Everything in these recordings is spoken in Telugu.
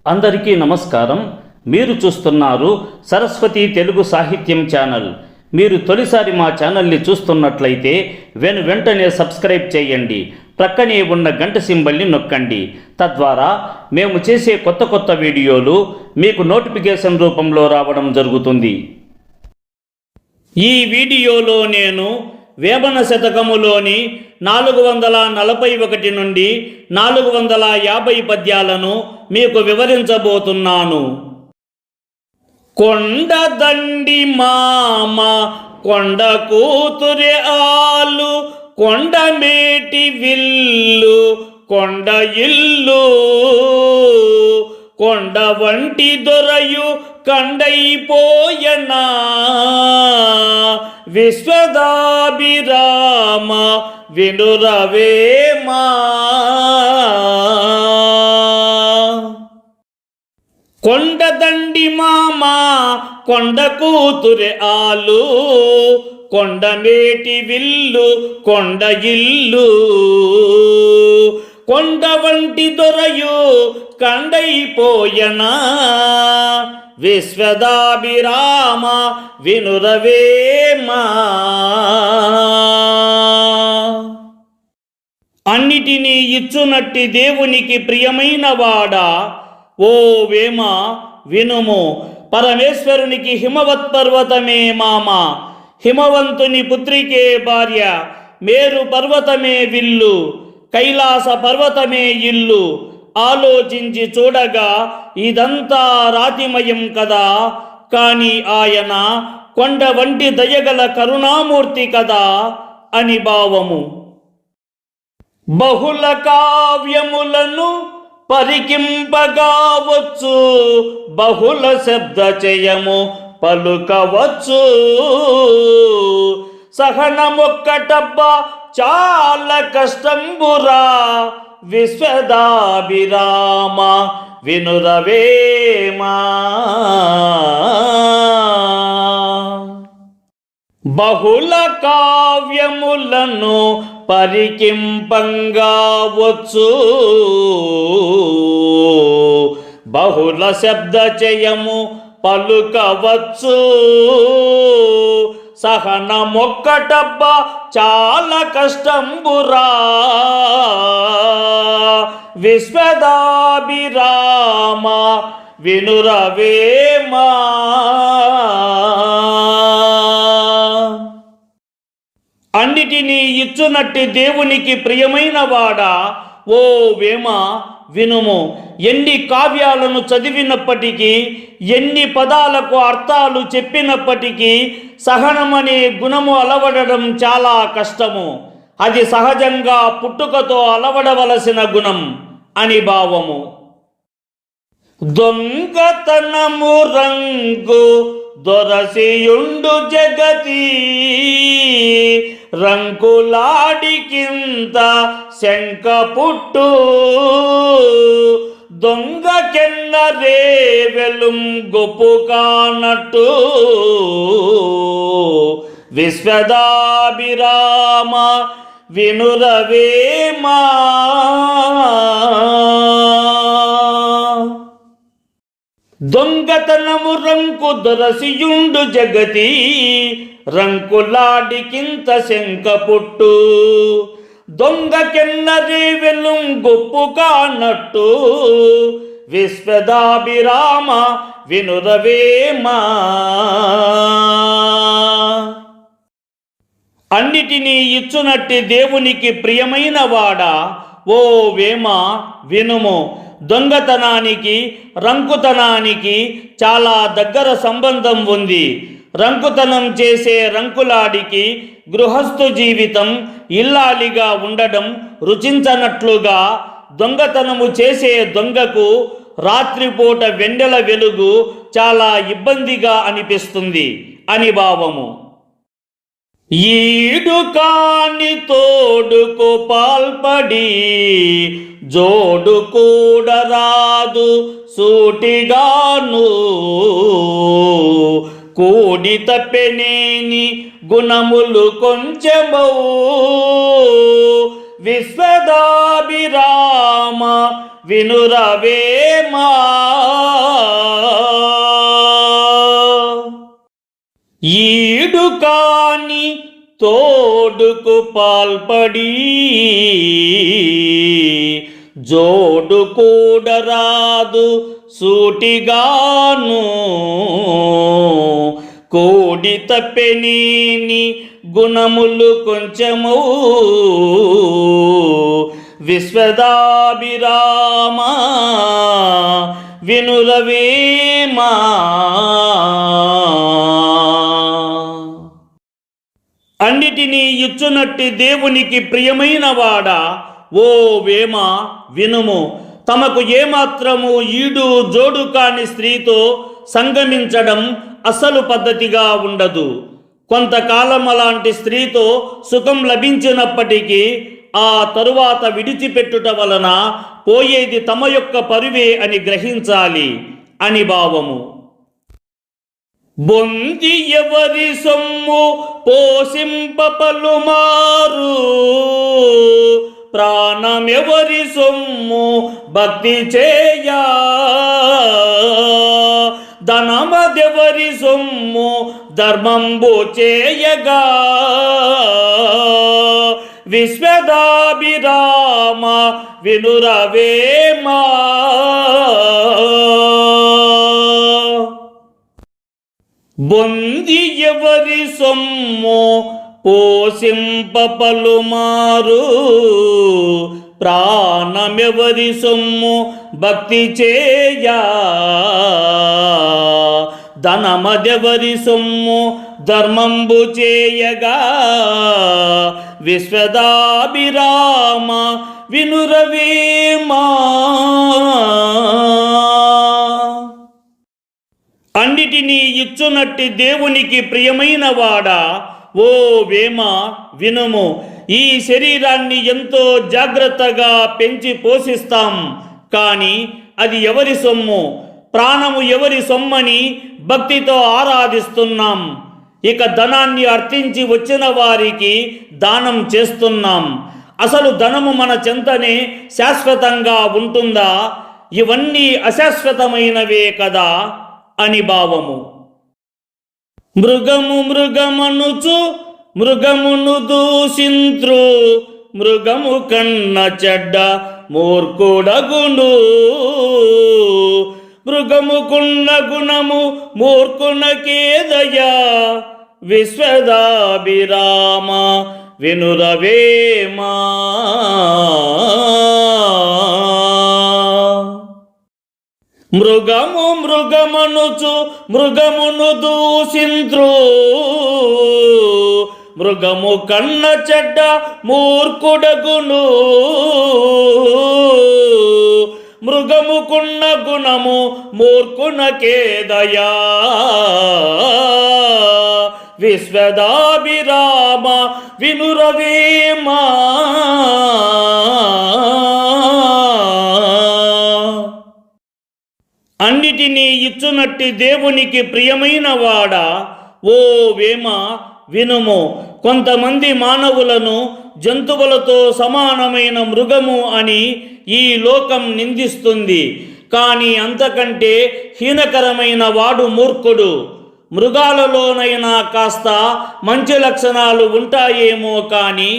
అందరికీ నమస్కారం. మీరు చూస్తున్నారు సరస్వతి తెలుగు సాహిత్యం ఛానల్. మీరు తొలిసారి మా ఛానల్ని చూస్తున్నట్లయితే వెంటనే సబ్స్క్రైబ్ చేయండి. ప్రక్కనే ఉన్న గంట సింబల్ని నొక్కండి. తద్వారా మేము చేసే కొత్త వీడియోలు మీకు నోటిఫికేషన్ రూపంలో రావడం జరుగుతుంది. ఈ వీడియోలో నేను వేమన శతకములోని 441 నుండి 450 పద్యాలను మీకు వివరించబోతున్నాను. కొండదండి మామ కొండ కూతురి ఆలు, కొండ మేటి విల్లు కొండ ఇల్లు, కొండ వంటి దొరయు కండైపోయనా, విశ్వదాభిరామ వినురవేమా. కొండదండి మామ కొండ కూతురి ఆలు, కొండ మేటి విల్లు కొండ ఇల్లు, కొండ వంటి దొరయు కండైపోయనా, విశ్వదాభిరామ వినురవేమా. అన్నిటినీ ఇచ్చునట్టి దేవునికి ప్రియమైన వాడా, ఓ వేమ వినుము. పరమేశ్వరునికి హిమవత్ పర్వతమే మామ, హిమవంతుని పుత్రికే భార్య, మేరు పర్వతమే విల్లు, కైలాస పర్వతమే ఇల్లు. ఆలోచించి చూడగా ఇదంతా రాతిమయం కదా, కాని ఆయన కొండ వంటి దయగల కరుణామూర్తి కదా అని భావము. బహుళ కావ్యములను పరికింపగావచ్చు, బహుళ శబ్ద చేయము పలుకవచ్చు, సహనమొక్కటబ్బ చాలా కష్టంబురా, విశ్వదాభిరామ వినురవేమా. బహుళ కావ్యములను పరికింపంగావచ్చు, బహుళ శబ్ద చేయము పలుకవచ్చు, సహనమొక్కటబ్బ చాలా కష్టంబురా, విశ్వదాభిరామ వినురవేమా. అన్నిటినీ ఇచ్చునట్టి దేవునికి ప్రియమైన వాడా, ఓ వేమ వినుము. ఎన్ని కావ్యాలను చదివినప్పటికీ, ఎన్ని పదాలకు అర్థాలు చెప్పినప్పటికీ సహనమనే గుణము అలవడడం చాలా కష్టము. అది సహజంగా పుట్టుకతో అలవడవలసిన గుణం అని భావము. దొంగతనము రంగు దొరసియుండు జగతి, రంకులాడికింత శంక పుట్టు, దొంగకెన్న రేవెలుం గొప్పు కానట్టు, విశ్వదాభిరామ వినురవేమా. దొంగతనము రంకు దొరసియుండు జగతి, రంకులాడికింత శంక పుట్టు, దొంగకెన్న రేవెలుం గొప్పు కానట్టు, విశ్వదాభిరామ వినురవేమా. అన్నిటినీ ఇచ్చునట్టి దేవునికి ప్రియమైన వాడా, ఓ వేమ వినుము. దొంగతనానికి రంకుతనానికి చాలా దగ్గర సంబంధం ఉంది. రంకుతనం చేసే రంకులాడికి గృహస్థు జీవితం ఇల్లాలిగా ఉండడం రుచించనట్లుగా, దొంగతనము చేసే దొంగకు రాత్రిపూట వెన్నెల వెలుగు చాలా ఇబ్బందిగా అనిపిస్తుంది అని భావము. ఈడు కాని తోడుకు పాల్పడి, జోడు కూడరాదు సూటిగాను, కూడి తప్పెనేని గుణములు కొంచెమౌ, విశ్వదాభిరామ వినురవేమా. ఈడు కాని తోడుకు పాల్పడి జోడు కూడరాదు సూటిగాను, కోడి తప్పెనీని గుణములు కొంచెము విశ్వదాభిరామ వినురవేమా. అన్నిటినీ ఇచ్చునట్టి దేవునికి ప్రియమైన వాడా, ఓ వేమ వినుము. తమకు ఏమాత్రము ఈడు జోడు కాని స్త్రీతో సంగమించడం అసలు పద్ధతిగా ఉండదు. కొంతకాలం అలాంటి స్త్రీతో సుఖం లభించినప్పటికీ ఆ తరువాత విడిచిపెట్టుట వలన పోయేది తమ యొక్క పరువే అని గ్రహించాలి అని భావము. బొంది ఎవరి సొమ్ము పోషింప పలుమారు, ప్రాణమెవరి సొమ్ము భక్తి చేయా, ధనమదెవరి సొమ్ము ధర్మంబు చేయగా, విశ్వదాభిరామ వినురవేమా. బొంది ఎవరి సొమ్ము పోషింప పలుమారు, ప్రాణమెవరి సొమ్ము భక్తి చేయా, ధనమదెవరి సొమ్ము ధర్మంబు చేయగా, విశ్వదాభిరామ వినురవేమా. అన్నిటినీ ఇచ్చునట్టి దేవునికి ప్రియమైన వాడా, ఓ వేమ వినుము. ఈ శరీరాన్ని ఎంతో జాగ్రత్తగా పెంచి పోషిస్తాం, కానీ అది ఎవరి సొమ్ము, ప్రాణము ఎవరి సొమ్మని భక్తితో ఆరాధిస్తున్నాం. ఇక ధనాన్ని అర్థించి వచ్చిన వారికి దానం చేస్తున్నాం. అసలు ధనము మన చెంతనే శాశ్వతంగా ఉంటుందా? ఇవన్నీ అశాశ్వతమైనవే కదా అని భావము. మృగము మృగమనుచు మృగమును దూషింత్రు, మృగము కన్న చెడ్డ మూర్ఖుడగును, మృగముకున్న గుణము మూర్ఖునకేదయా, విశ్వదాభిరామ వినురవేమా. మృగము మృగమనుచు మృగమును దూషింత్రు, మృగము కన్న చెడ్డ మూర్ఖుడగును, మృగముకున్న గుణము మూర్ఖునకేదయా, విశ్వదాభిరామ వినురవేమా. అన్నిటినీ ఇచ్చునట్టి దేవునికి ప్రియమైన వాడా, ఓ వేమ వినుము. కొంతమంది మానవులను జంతువులతో సమానమైన మృగము అని ఈ లోకం నిందిస్తుంది. కానీ అంతకంటే హీనకరమైన వాడు మూర్ఖుడు. మృగాలలోనైనా కాస్త మంచి లక్షణాలు ఉంటాయేమో కానీ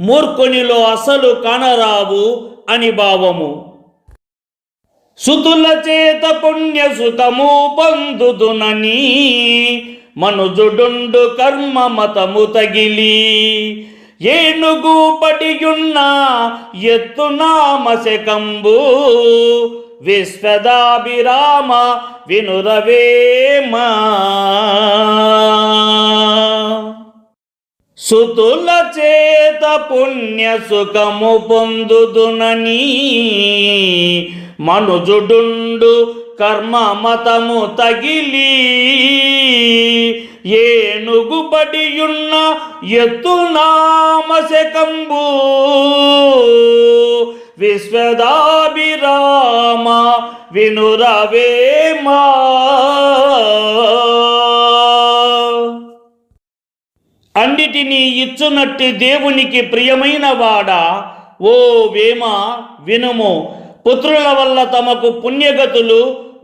మూర్ఖునిలో అసలు కానరావు అని భావము. సుతుల చేత పుణ్య సుఖము పొందుదునని మనుజుడుండు కర్మ మతము తగిలి, ఏనుగు పడియున్న ఎత్తునామశకంబు, విశ్వదాభిరామ వినురవేమా. సుతుల చేత పుణ్య సుఖము పొందుదునని మనుజుడుండు కర్మ మతము తగిలి, ఏనుగు పడియున్న ఎత్తునామశకంబు, విశ్వదాభిరామ వినురవేమా. అన్నిటినీ ఇచ్చునట్టి దేవునికి ప్రియమైన వాడా, ఓ వేమ వినుము. పుత్రుల వల్ల తమకు పుణ్యగతులు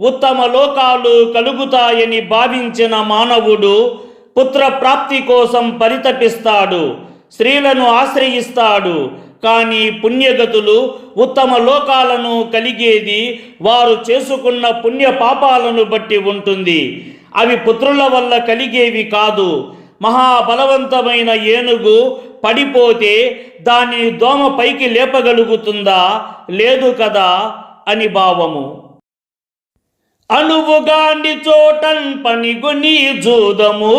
ఉత్తమ లోకాలు కలుగుతాయని భావించిన మానవుడు పుత్ర ప్రాప్తి కోసం పరితపిస్తాడు, స్త్రీలను ఆశ్రయిస్తాడు. కానీ పుణ్యగతులు ఉత్తమ లోకాలను కలిగేది వారు చేసుకున్న పుణ్య పాపాలను బట్టి ఉంటుంది. అవి పుత్రుల వల్ల కలిగేవి కాదు. మహాబలవంతమైన ఏనుగు పడిపోతే దానిని దోమ పైకి లేపగలుగుతుందా? లేదు కదా అని భావము. అణువుగాండి చోటన్ పనిగొని జూదము,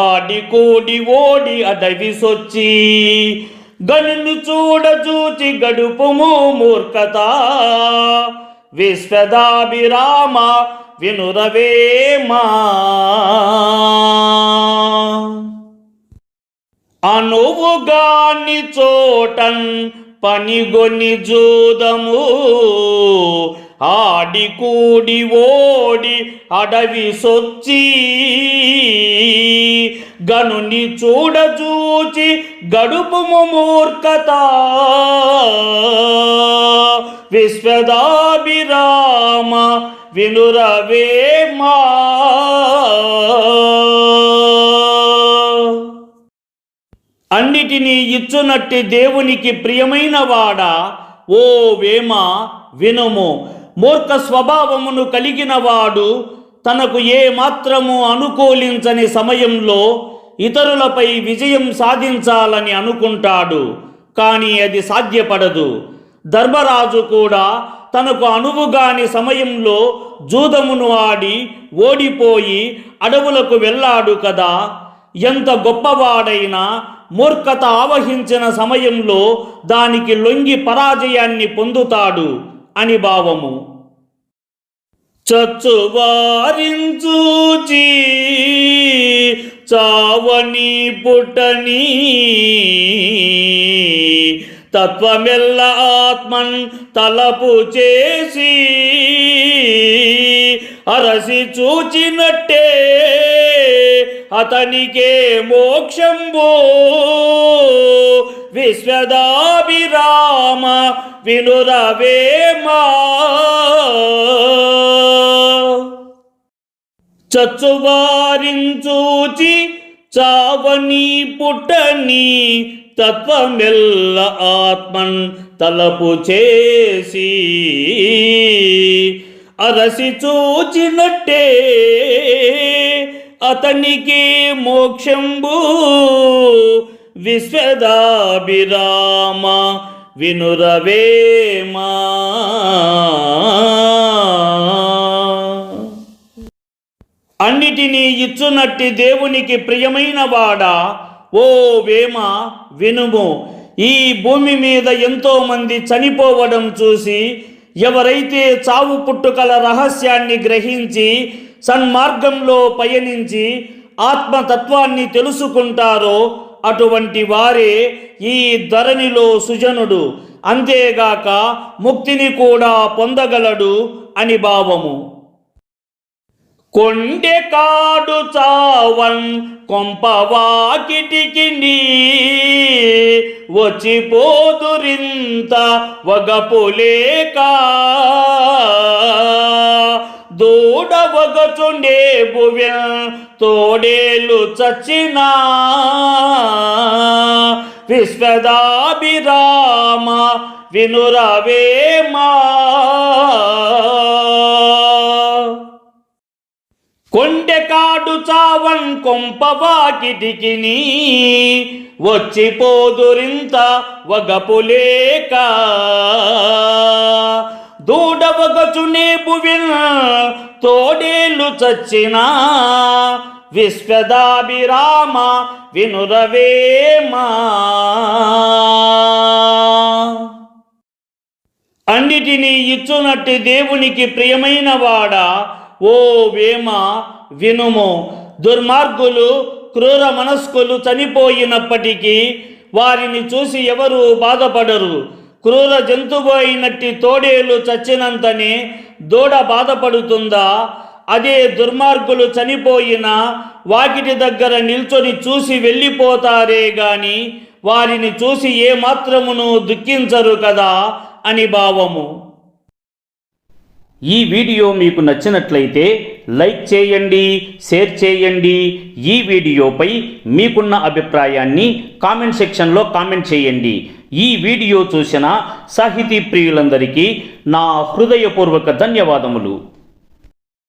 ఆడి కోడి ఓడి అడవి సొచ్చి, గనును చూడజూచి గడుపుము మూర్ఖత, విశ్వదాభిరామ వినురవేమా. అనువుగాని చోటన్ పనిగొని జూదము, ఆడి కూడి ఓడి అడవి సొచ్చి, గనుని చూడజూచి గడుపుము మూర్ఖత, విశ్వదాభిరామ వినురవేమా. అన్నిటినీ ఇచ్చునట్టి దేవునికి ప్రియమైన వాడా, ఓ వేమ వినుము. మూర్ఖ స్వభావమును కలిగినవాడు తనకు ఏ మాత్రము అనుకూలించని సమయంలో ఇతరులపై విజయం సాధించాలని అనుకుంటాడు, కానీ అది సాధ్యపడదు. ధర్మరాజు కూడా తనకు అనువుగాని సమయంలో జూదమును ఆడి ఓడిపోయి అడవులకు వెళ్ళాడు కదా. ఎంత గొప్పవాడైనా మూర్ఖత ఆవహించిన సమయంలో దానికి లొంగి పరాజయాన్ని పొందుతాడు అని భావము. చచ్చువారించూచి చావని పుట్టని, తత్వమెల్ల ఆత్మన్ తలపు చేసి, అరసి చూచినట్టే అతనికే మోక్షంబో, విశ్వదాభిరామ వినురవేమా. చచ్చువారించూచి చావని పుట్టని, తత్వమెల్ల ఆత్మన్ తలపు చేసి, అరసి చూచినట్టే అతనికి మోక్షంబు, విశ్వదాభిరామ వినురవేమా. అన్నిటినీ ఇచ్చునట్టి దేవునికి ప్రియమైన వాడా, ఓ వేమ వినుము. ఈ భూమి మీద ఎంతో మంది చనిపోవడం చూసి ఎవరైతే చావు పుట్టుకల రహస్యాన్ని గ్రహించి సన్మార్గంలో పయనించి ఆత్మతత్వాన్ని తెలుసుకుంటారో అటువంటి వారే ఈ ధరణిలో సుజనుడు, అంతేగాక ముక్తిని కూడా పొందగలడు అని భావము. కొండె కాడు చావన్ కొంపవాకిటికి వచ్చిపోదురింత వగపులేక, దూడవగచుండే భువ్య తోడేలు చచ్చినా, విశ్వదాభిరామ వినురవేమా. కొండెకాడు చావన్ కొంపవాకిటికి వచ్చిపోదురింత వగపులేక, దూడవగచునే భువిన్ తోడేలు చచ్చినా, విశ్వదాభిరామ వినురవేమా. అన్నిటినీ ఇచ్చునట్టి దేవునికి ప్రియమైన వాడా, ఓ వేమ వినుము. దుర్మార్గులు క్రూర మనస్కులు చనిపోయినప్పటికీ వారిని చూసి ఎవరు బాధపడరు. క్రూర జంతువు అయినట్టి తోడేలు చచ్చినంతనే దూడ బాధపడుతుందా? అదే దుర్మార్గులు చనిపోయిన వాకిటి దగ్గర నిల్చొని చూసి వెళ్ళిపోతారే గాని వారిని చూసి ఏ మాత్రమును దుఃఖించరు కదా అని భావము. ఈ వీడియో మీకు నచ్చినట్లయితే లైక్ చేయండి, షేర్ చేయండి. ఈ వీడియోపై మీకున్న అభిప్రాయాన్ని కామెంట్ సెక్షన్లో కామెంట్ చేయండి. ఈ వీడియో చూసిన సాహితీ ప్రియులందరికీ నా హృదయపూర్వక ధన్యవాదములు.